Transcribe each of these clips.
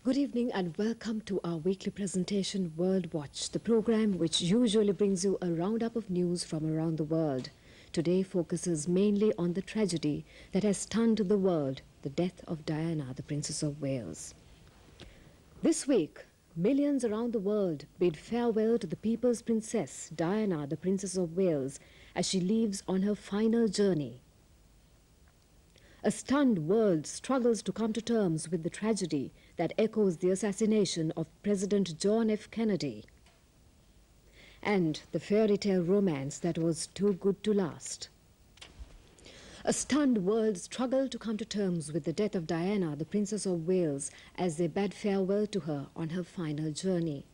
Good evening and welcome to our weekly presentation World Watch, the program which usually brings you a roundup of news from around the world. Today focuses mainly on the tragedy that has stunned the world, the death of Diana, the Princess of Wales. This week, millions around the world bid farewell to the people's princess, Diana, the Princess of Wales, as she leaves on her final journey. A stunned world struggles to come to terms with the tragedy that echoes the assassination of President John F. Kennedy and the fairy tale romance that was too good to last. A stunned world struggled to come to terms with the death of Diana, the Princess of Wales, as they bade farewell to her on her final journey.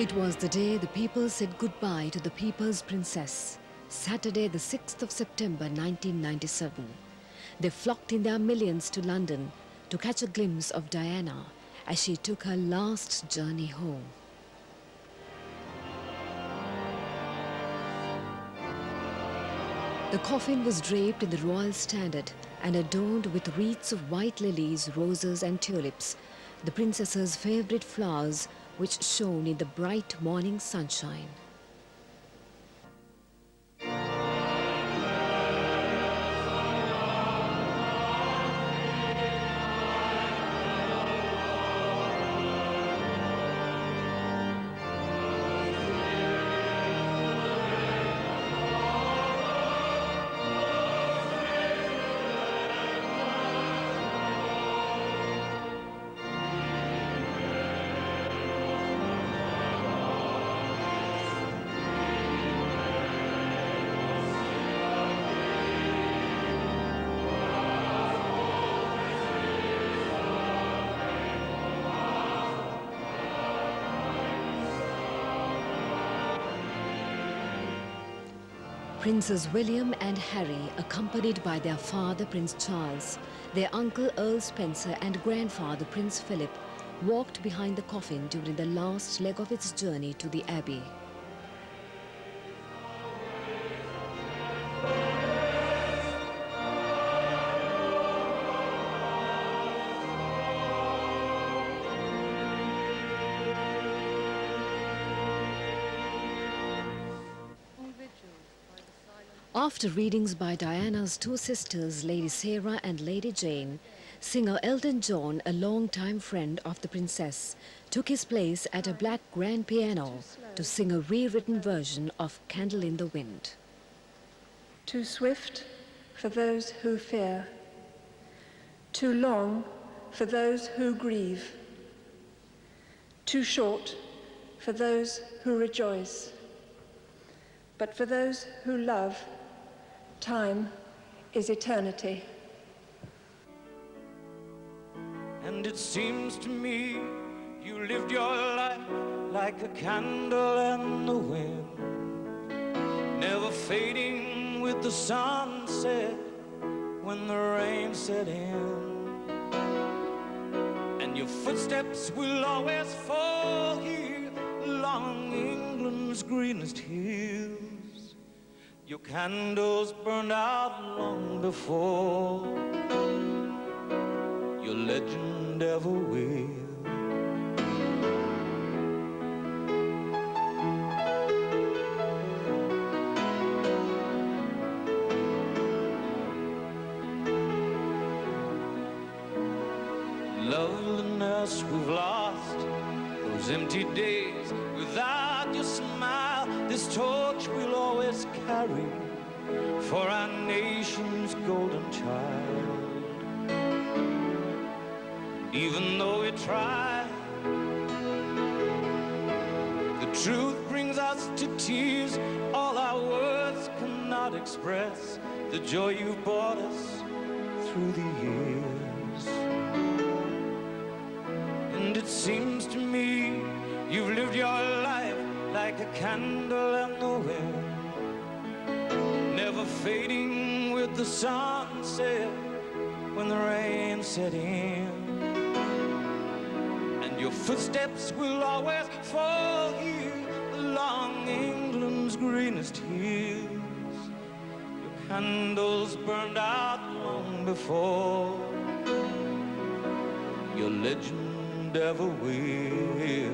It was the day the people said goodbye to the people's princess, Saturday the 6th of September 1997. They flocked in their millions to London to catch a glimpse of Diana as she took her last journey home. The coffin was draped in the royal standard and adorned with wreaths of white lilies, roses and tulips, the princess's favorite flowers, which shone in the bright morning sunshine. Princes William and Harry, accompanied by their father Prince Charles, their uncle Earl Spencer and grandfather Prince Philip, walked behind the coffin during the last leg of its journey to the Abbey. After readings by Diana's two sisters, Lady Sarah and Lady Jane, singer Elton John, a long-time friend of the princess, took his place at a black grand piano to sing a rewritten version of Candle in the Wind. Too swift for those who fear, too long for those who grieve, too short for those who rejoice, but for those who love, time is eternity. And it seems to me you lived your life like a candle in the wind, never fading with the sunset when the rain set in. And your footsteps will always fall here along England's greenest hills. Your candles burned out long before your legend ever will. Loveliness we've lost, the those empty days without your smile. This torch we'll always carry for our nation's golden child. Even though we try, the truth brings us to tears. All our words cannot express the joy you've brought us through the years. And it seems to me you've lived your life like a candle in the wind, never fading with the sunset when the rain set in. And your footsteps will always fall here along England's greenest hills. Your candles burned out long before your legend ever will.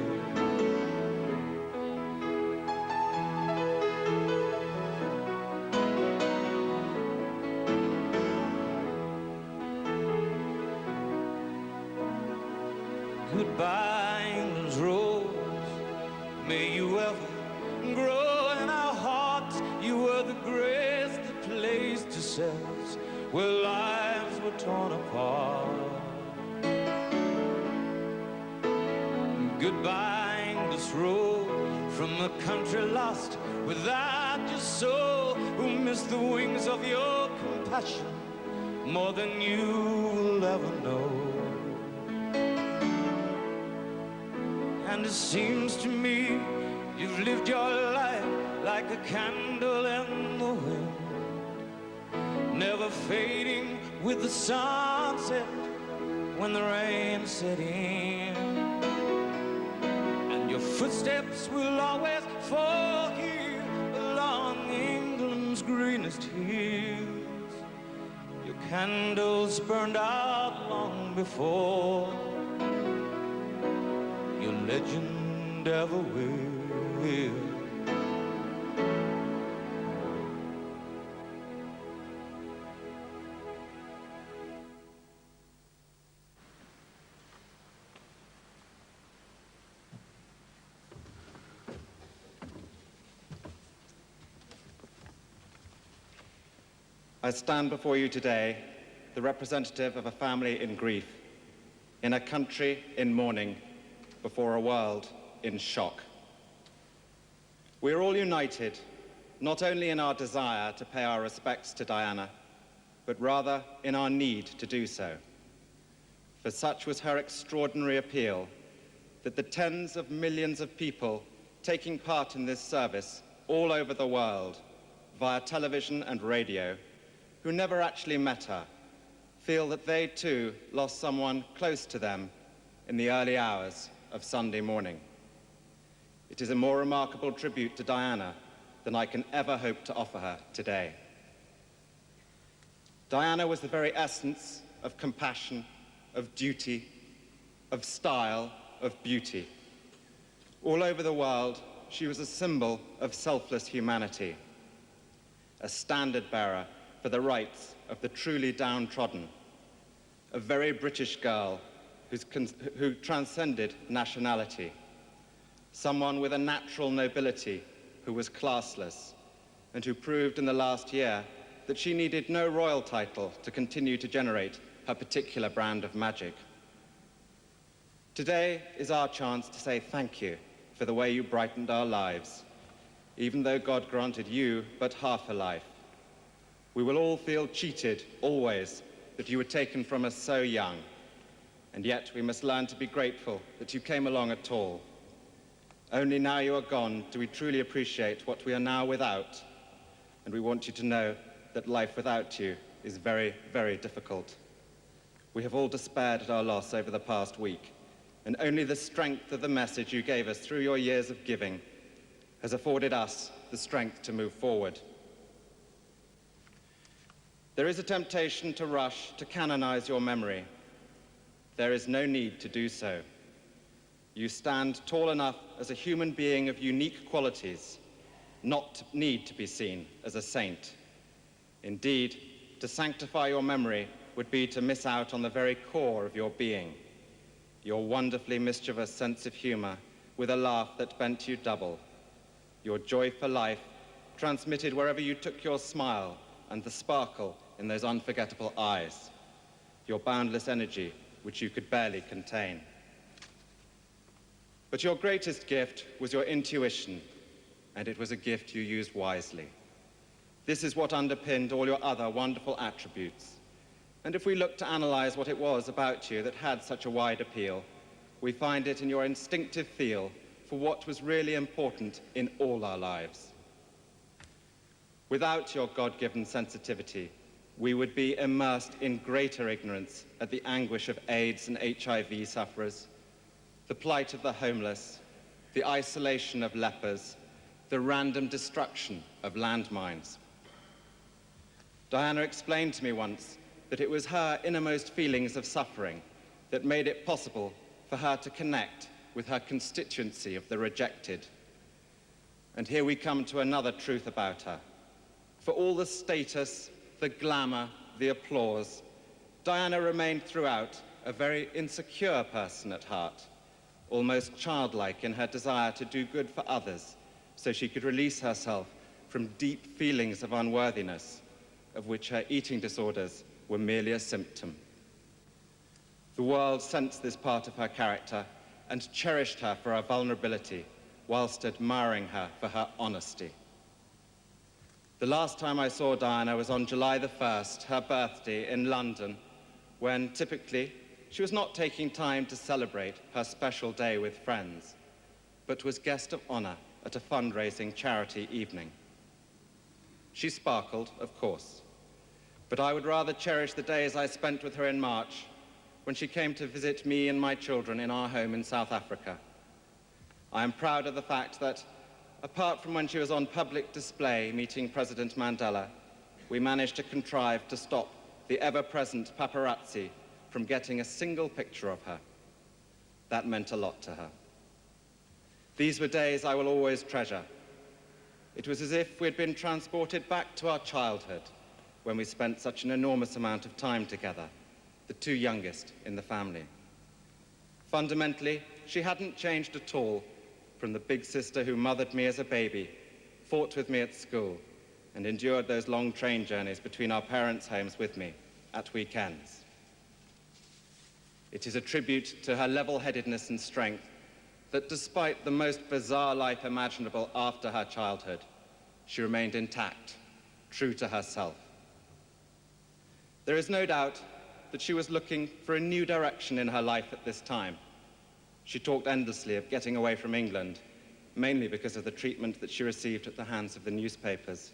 Goodbye, England's rose. May you ever grow in our hearts. You were the grace that placed yourselves where lives were torn apart. Goodbye, English rose, from a country lost without your soul, who missed the wings of your compassion more than you will ever know. And it seems to me you've lived your life like a candle in the wind, never fading with the sunset when the rain set in. And your footsteps will always fall here along England's greenest hills. Your candles burned out long before your legend ever will. I stand before you today, the representative of a family in grief, in a country in mourning, before a world in shock. We are all united, not only in our desire to pay our respects to Diana, but rather in our need to do so. For such was her extraordinary appeal, that the tens of millions of people taking part in this service all over the world, via television and radio, who never actually met her, feel that they too lost someone close to them in the early hours of Sunday morning. It is a more remarkable tribute to Diana than I can ever hope to offer her today. Diana was the very essence of compassion, of duty, of style, of beauty. All over the world, she was a symbol of selfless humanity, a standard bearer for the rights of the truly downtrodden, a very British girl who transcended nationality, someone with a natural nobility who was classless, and who proved in the last year that she needed no royal title to continue to generate her particular brand of magic. Today is our chance to say thank you for the way you brightened our lives, even though God granted you but half a life. We will all feel cheated, always, that you were taken from us so young, and yet we must learn to be grateful that you came along at all. Only now you are gone do we truly appreciate what we are now without, and we want you to know that life without you is very, very difficult. We have all despaired at our loss over the past week, and only the strength of the message you gave us through your years of giving has afforded us the strength to move forward. There is a temptation to rush to canonize your memory. There is no need to do so. You stand tall enough as a human being of unique qualities, not to need to be seen as a saint. Indeed, to sanctify your memory would be to miss out on the very core of your being. Your wonderfully mischievous sense of humor with a laugh that bent you double. Your joy for life transmitted wherever you took your smile and the sparkle in those unforgettable eyes. Your boundless energy, which you could barely contain. But your greatest gift was your intuition, and it was a gift you used wisely. This is what underpinned all your other wonderful attributes. And if we look to analyze what it was about you that had such a wide appeal, we find it in your instinctive feel for what was really important in all our lives. Without your God-given sensitivity, we would be immersed in greater ignorance at the anguish of AIDS and HIV sufferers, the plight of the homeless, the isolation of lepers, the random destruction of landmines. Diana explained to me once that it was her innermost feelings of suffering that made it possible for her to connect with her constituency of the rejected. And here we come to another truth about her. For all the status, the glamour, the applause, Diana remained throughout a very insecure person at heart, almost childlike in her desire to do good for others so she could release herself from deep feelings of unworthiness, of which her eating disorders were merely a symptom. The world sensed this part of her character and cherished her for her vulnerability, whilst admiring her for her honesty. The last time I saw Diana was on July the 1st, her birthday, in London, when typically she was not taking time to celebrate her special day with friends, but was guest of honor at a fundraising charity evening. She sparkled, of course, but I would rather cherish the days I spent with her in March, when she came to visit me and my children in our home in South Africa. I am proud of the fact that, apart from when she was on public display meeting President Mandela, we managed to contrive to stop the ever-present paparazzi from getting a single picture of her. That meant a lot to her. These were days I will always treasure. It was as if we'd been transported back to our childhood, when we spent such an enormous amount of time together, the two youngest in the family. Fundamentally, she hadn't changed at all from the big sister who mothered me as a baby, fought with me at school, and endured those long train journeys between our parents' homes with me at weekends. It is a tribute to her level-headedness and strength that despite the most bizarre life imaginable after her childhood, she remained intact, true to herself. There is no doubt that she was looking for a new direction in her life at this time. She talked endlessly of getting away from England, mainly because of the treatment that she received at the hands of the newspapers.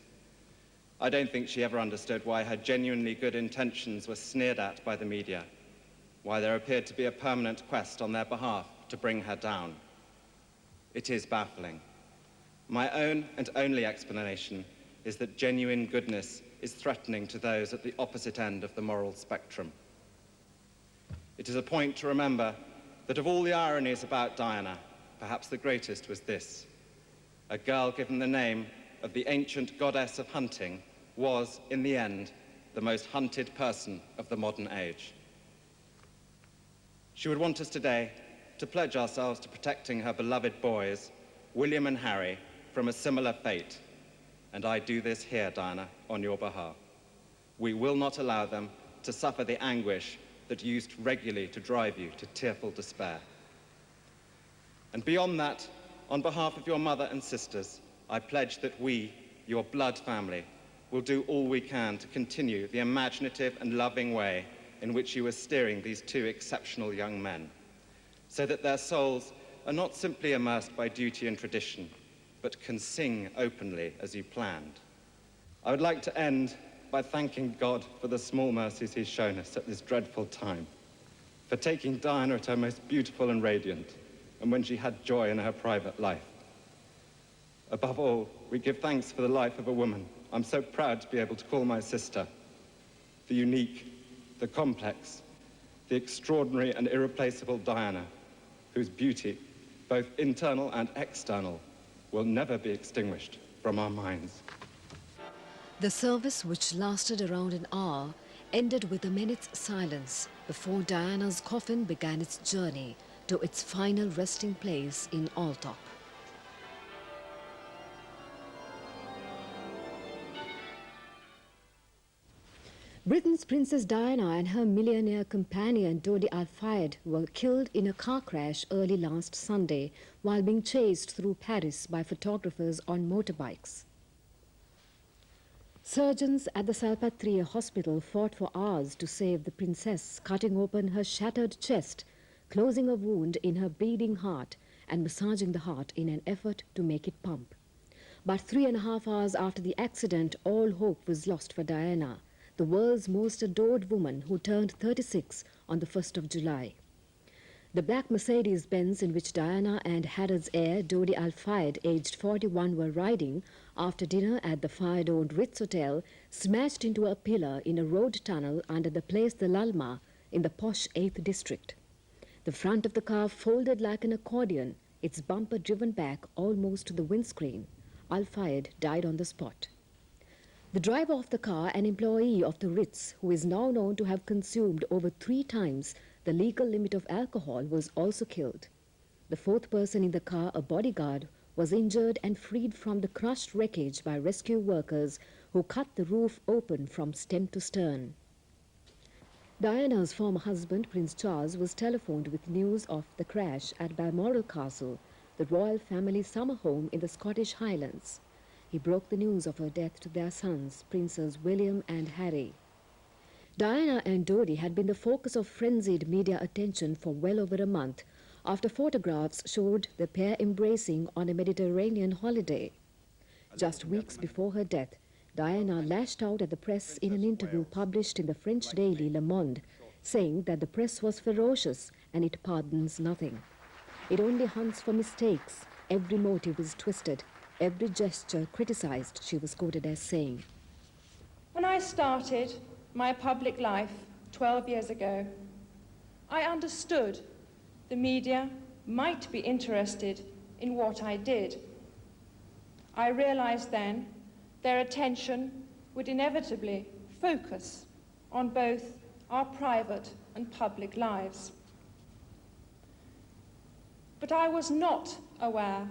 I don't think she ever understood why her genuinely good intentions were sneered at by the media, why there appeared to be a permanent quest on their behalf to bring her down. It is baffling. My own and only explanation is that genuine goodness is threatening to those at the opposite end of the moral spectrum. It is a point to remember that of all the ironies about Diana, perhaps the greatest was this: a girl given the name of the ancient goddess of hunting was, in the end, the most hunted person of the modern age. She would want us today to pledge ourselves to protecting her beloved boys, William and Harry, from a similar fate. And I do this here, Diana, on your behalf. We will not allow them to suffer the anguish that used regularly to drive you to tearful despair. And beyond that, on behalf of your mother and sisters, I pledge that we, your blood family, will do all we can to continue the imaginative and loving way in which you were steering these two exceptional young men, so that their souls are not simply immersed by duty and tradition, but can sing openly as you planned. I would like to end by thanking God for the small mercies he's shown us at this dreadful time, for taking Diana at her most beautiful and radiant, and when she had joy in her private life. Above all, we give thanks for the life of a woman I'm so proud to be able to call my sister, the unique, the complex, the extraordinary and irreplaceable Diana, whose beauty, both internal and external, will never be extinguished from our minds. The service, which lasted around an hour, ended with a minute's silence before Diana's coffin began its journey to its final resting place in Altop. Britain's Princess Diana and her millionaire companion Dodi Al-Fayed were killed in a car crash early last Sunday while being chased through Paris by photographers on motorbikes. Surgeons at the Salpêtrière hospital fought for hours to save the princess, cutting open her shattered chest, closing a wound in her beating heart and massaging the heart in an effort to make it pump. But 3.5 hours after the accident, all hope was lost for Diana, the world's most adored woman who turned 36 on the 1st of July. The black Mercedes-Benz in which Diana and Harrods heir Dodi Al-Fayed, aged 41, were riding after dinner at the Fayed-owned Ritz Hotel smashed into a pillar in a road tunnel under the Place de l'Alma in the posh 8th district. The front of the car folded like an accordion, its bumper driven back almost to the windscreen. Al-Fayed died on the spot. The driver of the car, an employee of the Ritz, who is now known to have consumed over 3 times the legal limit of alcohol, was also killed. The 4th person in the car, a bodyguard, was injured and freed from the crushed wreckage by rescue workers who cut the roof open from stem to stern. Diana's former husband, Prince Charles, was telephoned with news of the crash at Balmoral Castle, the royal family summer home in the Scottish Highlands. He broke the news of her death to their sons, Princes William and Harry. Diana and Dodi had been the focus of frenzied media attention for well over a month after photographs showed the pair embracing on a Mediterranean holiday. Just weeks before her death, Diana lashed out at the press in an interview published in the French daily Le Monde, saying that the press was ferocious and it pardons nothing. It only hunts for mistakes. Every motive is twisted. Every gesture criticized, she was quoted as saying. When I started my public life 12 years ago, I understood the media might be interested in what I did. I realized then their attention would inevitably focus on both our private and public lives. But I was not aware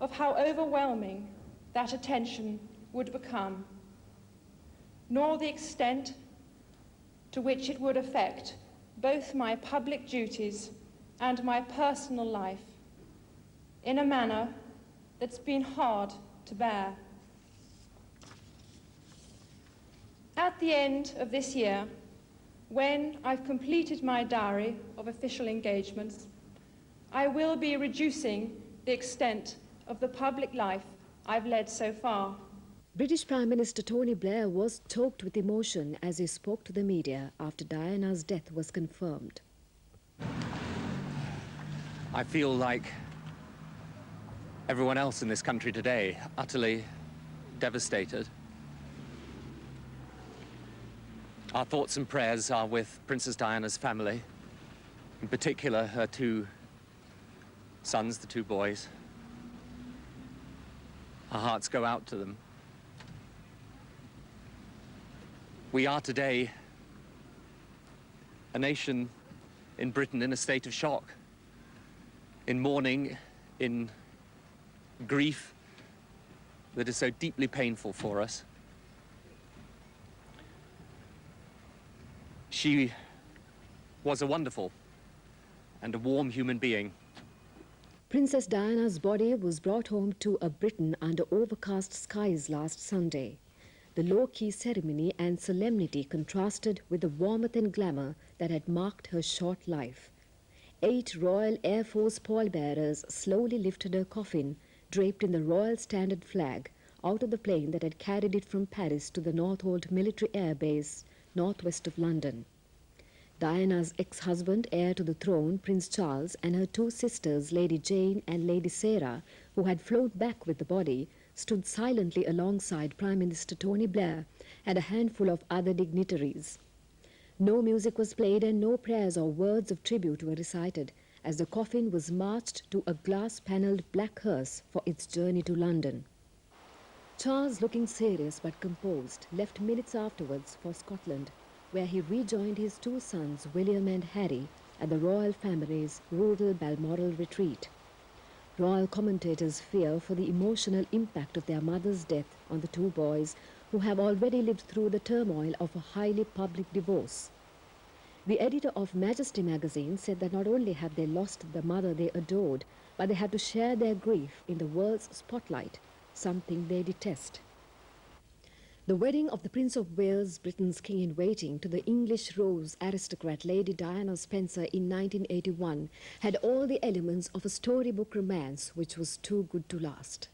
of how overwhelming that attention would become, nor the extent to which it would affect both my public duties and my personal life in a manner that's been hard to bear. At the end of this year, when I've completed my diary of official engagements, I will be reducing the extent of the public life I've led so far. British Prime Minister Tony Blair was choked with emotion as he spoke to the media after Diana's death was confirmed. I feel like everyone else in this country today, utterly devastated. Our thoughts and prayers are with Princess Diana's family, in particular her 2 sons, the 2 boys. Our hearts go out to them. We are today a nation in Britain in a state of shock, in mourning, in grief that is so deeply painful for us. She was a wonderful and a warm human being. Princess Diana's body was brought home to a Britain under overcast skies last Sunday. The low-key ceremony and solemnity contrasted with the warmth and glamour that had marked her short life. 8 Royal Air Force pallbearers slowly lifted her coffin, draped in the Royal Standard flag, out of the plane that had carried it from Paris to the Northolt Military Air Base, northwest of London. Diana's ex-husband, heir to the throne, Prince Charles, and her 2 sisters, Lady Jane and Lady Sarah, who had flown back with the body, stood silently alongside Prime Minister Tony Blair and a handful of other dignitaries. No music was played and no prayers or words of tribute were recited as the coffin was marched to a glass-panelled black hearse for its journey to London. Charles, looking serious but composed, left minutes afterwards for Scotland, where he rejoined his 2 sons, William and Harry, at the royal family's rural Balmoral retreat. Royal commentators fear for the emotional impact of their mother's death on the two boys, who have already lived through the turmoil of a highly public divorce. The editor of Majesty magazine said that not only had they lost the mother they adored, but they had to share their grief in the world's spotlight, something they detest. The wedding of the Prince of Wales, Britain's king-in-waiting, to the English rose aristocrat Lady Diana Spencer in 1981 had all the elements of a storybook romance which was too good to last.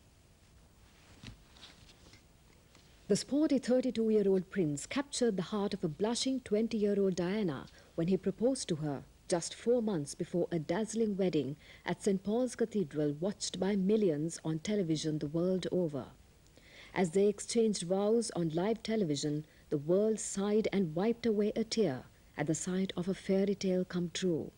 The sporty 32-year-old prince captured the heart of a blushing 20-year-old Diana when he proposed to her just 4 months before a dazzling wedding at St. Paul's Cathedral, watched by millions on television the world over. As they exchanged vows on live television, the world sighed and wiped away a tear at the sight of a fairy tale come true.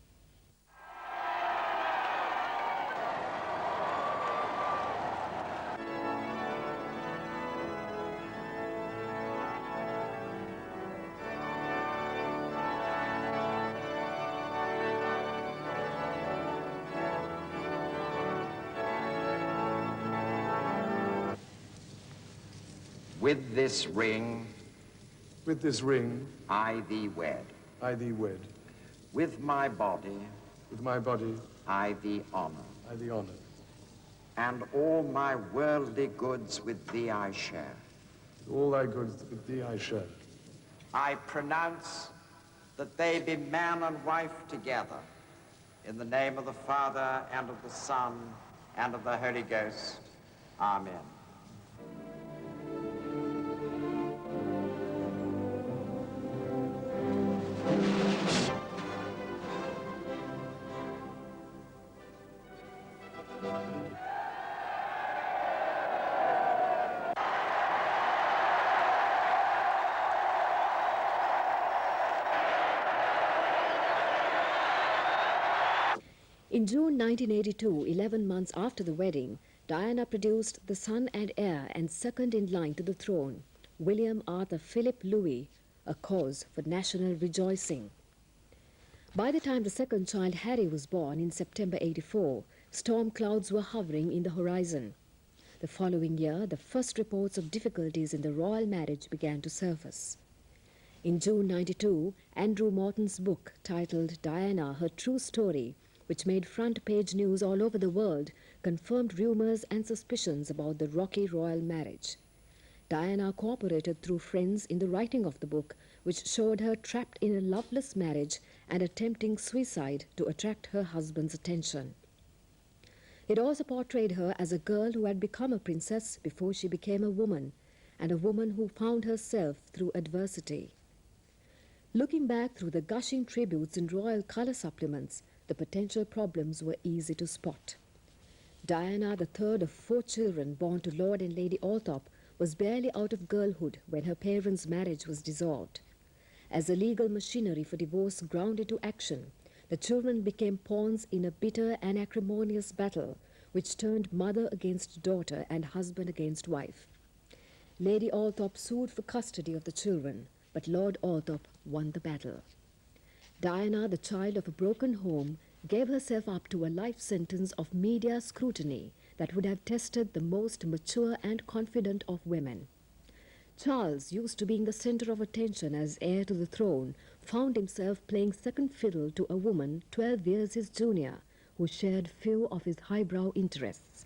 With this ring, I thee wed. I thee wed. With my body, I thee honor. honor. And all my worldly goods with thee I share. All thy goods with thee I share. I pronounce that they be man and wife together, in the name of the Father, and of the Son, and of the Holy Ghost. Amen. In June 1982, 11 months after the wedding, Diana produced the son and heir and second in line to the throne, William Arthur Philip Louis, a cause for national rejoicing. By the time the second child, Harry, was born in September 84, storm clouds were hovering in the horizon. The following year, the first reports of difficulties in the royal marriage began to surface. In June 92, Andrew Morton's book titled Diana, Her True Story, which made front-page news all over the world, confirmed rumors and suspicions about the rocky royal marriage. Diana cooperated through friends in the writing of the book, which showed her trapped in a loveless marriage and attempting suicide to attract her husband's attention. It also portrayed her as a girl who had become a princess before she became a woman, and a woman who found herself through adversity. Looking back through the gushing tributes in royal color supplements, the potential problems were easy to spot. Diana, the third of 4 children born to Lord and Lady Althorp, was barely out of girlhood when her parents' marriage was dissolved. As the legal machinery for divorce ground into action, the children became pawns in a bitter and acrimonious battle, which turned mother against daughter and husband against wife. Lady Althorp sued for custody of the children, but Lord Althorp won the battle. Diana, the child of a broken home, gave herself up to a life sentence of media scrutiny that would have tested the most mature and confident of women. Charles, used to being the center of attention as heir to the throne, found himself playing second fiddle to a woman 12 years his junior, who shared few of his highbrow interests.